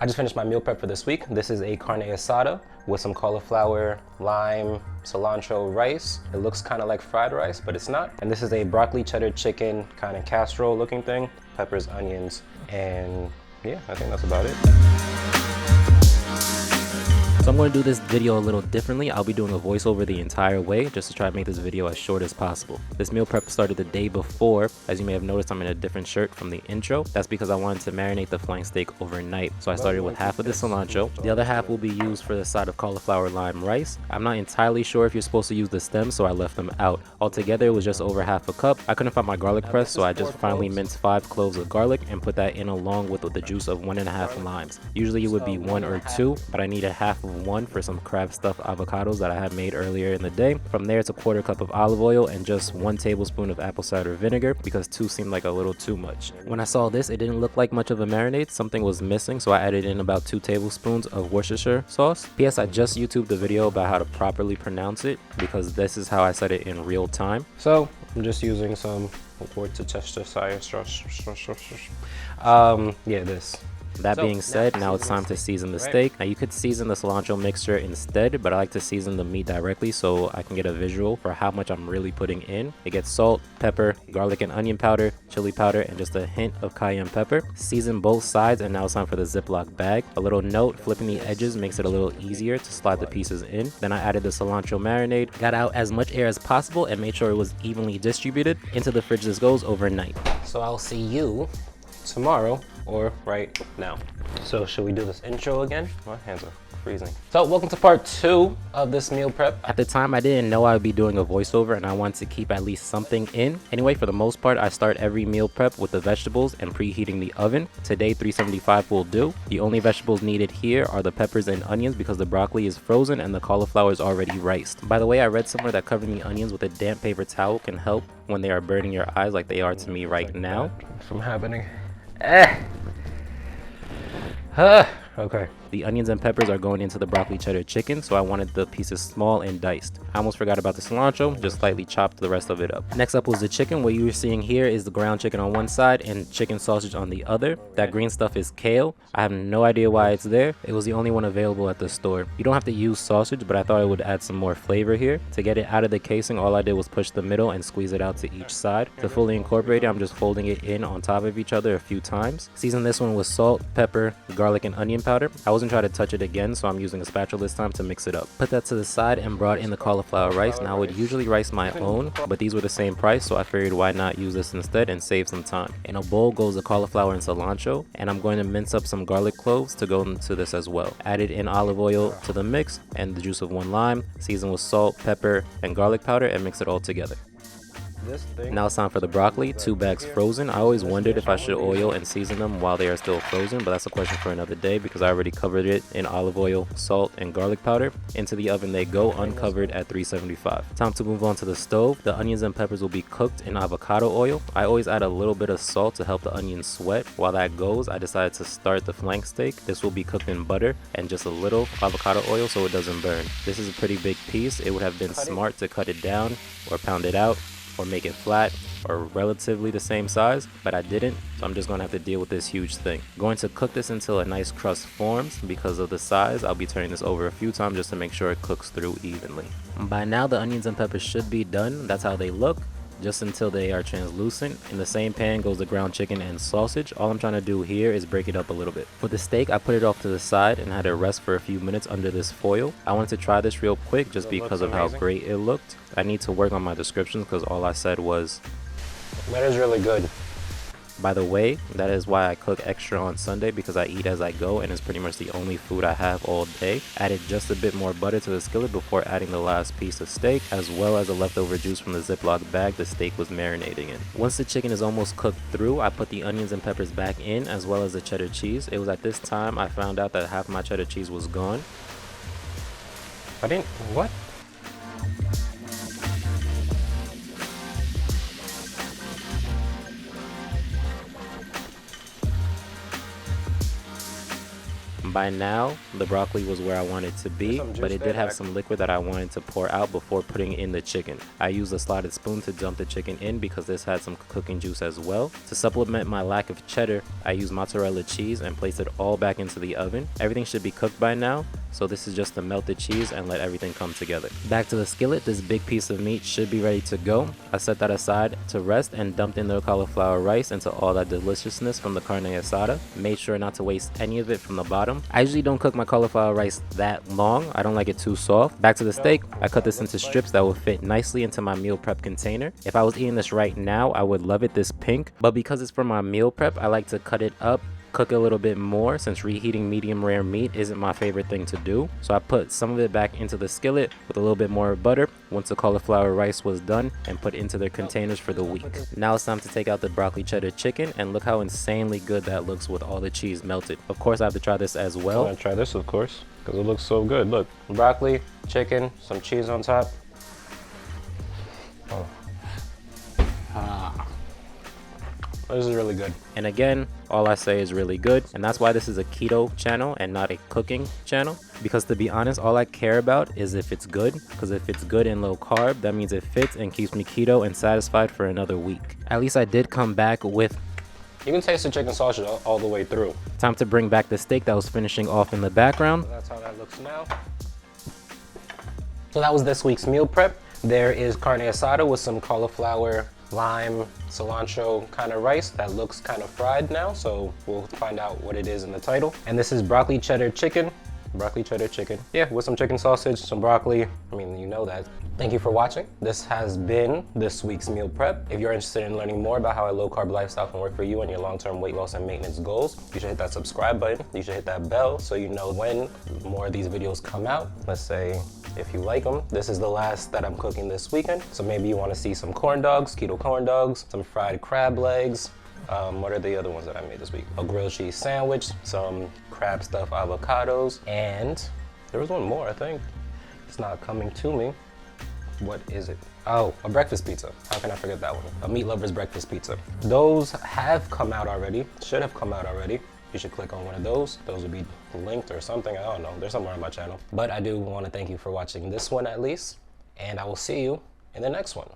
I just finished my meal prep for this week. This is a carne asada with some cauliflower, lime, cilantro rice. It looks kind of like fried rice, but it's not. And this is a broccoli cheddar chicken kind of casserole looking thing. Peppers, onions, and yeah, I think that's about it. So I'm going to do this video a little differently. I'll be doing a voiceover the entire way just to try to make this video as short as possible. This meal prep started the day before. As you may have noticed, I'm in a different shirt from the intro. That's because I wanted to marinate the flank steak overnight. So I started with half of the cilantro. The other half will be used for the side of cauliflower lime rice. I'm not entirely sure if you're supposed to use the stems, so I left them out. Altogether, it was just over half a cup. I couldn't find my garlic press, so I just finally minced 5 cloves of garlic and put that in along with the juice of 1.5 limes. Usually it would be 1 or 2, but I needed half of 1 for some crab stuffed avocados that I had made earlier in the day. From there, it's a 1/4 cup of olive oil and just 1 tablespoon of apple cider vinegar because 2 seemed like a little too much. When I saw this, it didn't look like much of a marinade. Something was missing, so I added in about 2 tablespoons of Worcestershire sauce. P.S. I just YouTubed the video about how to properly pronounce it because this is how I said it in real time. So I'm just using some Worcestershire sauce. Yeah, this. That being said, now it's time to season the steak. Now you could season the cilantro mixture instead, but I like to season the meat directly so I can get a visual for how much I'm really putting in. It gets salt, pepper, garlic and onion powder, chili powder, and just a hint of cayenne pepper. Season both sides, and now it's time for the Ziploc bag. A little note, flipping the edges makes it a little easier to slide the pieces in. Then I added the cilantro marinade, got out as much air as possible, and made sure it was evenly distributed. Into the fridge this goes overnight. So I'll see you tomorrow or right now. So should we do this intro again? My hands are freezing. So welcome to part 2 of this meal prep. At the time, I didn't know I would be doing a voiceover and I wanted to keep at least something in. Anyway, for the most part, I start every meal prep with the vegetables and preheating the oven. Today, 375 will do. The only vegetables needed here are the peppers and onions because the broccoli is frozen and the cauliflower is already riced. By the way, I read somewhere that covering the onions with a damp paper towel can help when they are burning your eyes like they are to me right now. From happening. Okay. The onions and peppers are going into the broccoli cheddar chicken, so I wanted the pieces small and diced. I almost forgot about the cilantro, just slightly chopped the rest of it up. Next up was the chicken. What you are seeing here is the ground chicken on one side and chicken sausage on the other. That green stuff is kale. I have no idea why it's there. It was the only one available at the store. You don't have to use sausage, but I thought it would add some more flavor here. To get it out of the casing, all I did was push the middle and squeeze it out to each side. To fully incorporate it, I'm just folding it in on top of each other a few times. Season this one with salt, pepper, garlic, and onion powder. I wasn't trying to touch it again, so I'm using a spatula this time to mix it up. Put that to the side and brought in the cauliflower rice. Now I would usually rice my own, but these were the same price, so I figured why not use this instead and save some time. In a bowl goes the cauliflower and cilantro, and I'm going to mince up some garlic cloves to go into this as well. Added in olive oil to the mix and the juice of 1 lime, season with salt, pepper, and garlic powder, and mix it all together. Now it's time for the broccoli, 2 bags frozen. I always wondered if I should oil and season them while they are still frozen, but that's a question for another day because I already covered it in olive oil, salt, and garlic powder. Into the oven they go, uncovered at 375. Time to move on to the stove. The onions and peppers will be cooked in avocado oil. I always add a little bit of salt to help the onions sweat. While that goes, I decided to start the flank steak. This will be cooked in butter and just a little avocado oil so it doesn't burn. This is a pretty big piece. It would have been smart to cut it down or pound it out, or make it flat or relatively the same size, but I didn't, so I'm just gonna have to deal with this huge thing. Going to cook this until a nice crust forms. Because of the size, I'll be turning this over a few times just to make sure it cooks through evenly. By now the onions and peppers should be done. That's how they look, just until they are translucent. In the same pan goes the ground chicken and sausage. All I'm trying to do here is break it up a little bit. For the steak, I put it off to the side and had it rest for a few minutes under this foil. I wanted to try this real quick just because of how great it looked. I need to work on my descriptions because all I said was, That is really good. by the way, that is why I cook extra on Sunday, because I eat as I go and it's pretty much the only food I have all day. Added just a bit more butter to the skillet before adding the last piece of steak, as well as the leftover juice from the Ziploc bag the steak was marinating in. Once the chicken is almost cooked through, I put the onions and peppers back in, as well as the cheddar cheese. It was at this time I found out that half my cheddar cheese was gone. What? By now, the broccoli was where I wanted to be, but it did have some liquid that I wanted to pour out before putting in the chicken. I used a slotted spoon to dump the chicken in because this had some cooking juice as well. To supplement my lack of cheddar, I used mozzarella cheese and placed it all back into the oven. Everything should be cooked by now, so this is just to melt the cheese and let everything come together. Back to the skillet, this big piece of meat should be ready to go. I set that aside to rest and dumped in the cauliflower rice into all that deliciousness from the carne asada. Made sure not to waste any of it from the bottom. I usually don't cook my cauliflower rice that long. I don't like it too soft. Back to the steak, I cut this into strips that will fit nicely into my meal prep container. If I was eating this right now, I would love it this pink, but because it's for my meal prep, I like to cut it up, cook a little bit more, since reheating medium rare meat isn't my favorite thing to do. So I put some of it back into the skillet with a little bit more butter once the cauliflower rice was done and put into their containers for the week. Now it's time to take out the broccoli cheddar chicken, and look how insanely good that looks with all the cheese melted. Of course I have to try this as well. I'm gonna try this, of course, because it looks so good. Look, broccoli, chicken, some cheese on top. Oh. This is really good. And again, all I say is really good, and that's why this is a keto channel and not a cooking channel, because to be honest, all I care about is if it's good, because if it's good and low carb, that means it fits and keeps me keto and satisfied for another week. At least I did come back with... You can taste the chicken sausage all the way through. Time to bring back the steak that was finishing off in the background. So that's how that looks now. So that was this week's meal prep. There is carne asada with some cauliflower, lime, cilantro kind of rice that looks kind of fried now, so we'll find out what it is in the title. And this is broccoli cheddar chicken. Broccoli cheddar chicken. Yeah, with some chicken sausage, some broccoli. I mean, you know that. Thank you for watching. This has been this week's meal prep. If you're interested in learning more about how a low carb lifestyle can work for you and your long-term weight loss and maintenance goals, you should hit that subscribe button. You should hit that bell so you know when more of these videos come out. Let's say if you like them. This is the last that I'm cooking this weekend. So maybe you want to see some corn dogs, keto corn dogs, some fried crab legs. What are the other ones that I made this week? A grilled cheese sandwich, some crab stuffed avocados, and there was one more, I think. It's not coming to me. What is it? Oh, a breakfast pizza. How can I forget that one? A meat lover's breakfast pizza. Those have come out already, should have come out already. You should click on one of those. Those would be linked or something, I don't know. They're somewhere on my channel. But I do want to thank you for watching this one at least, and I will see you in the next one.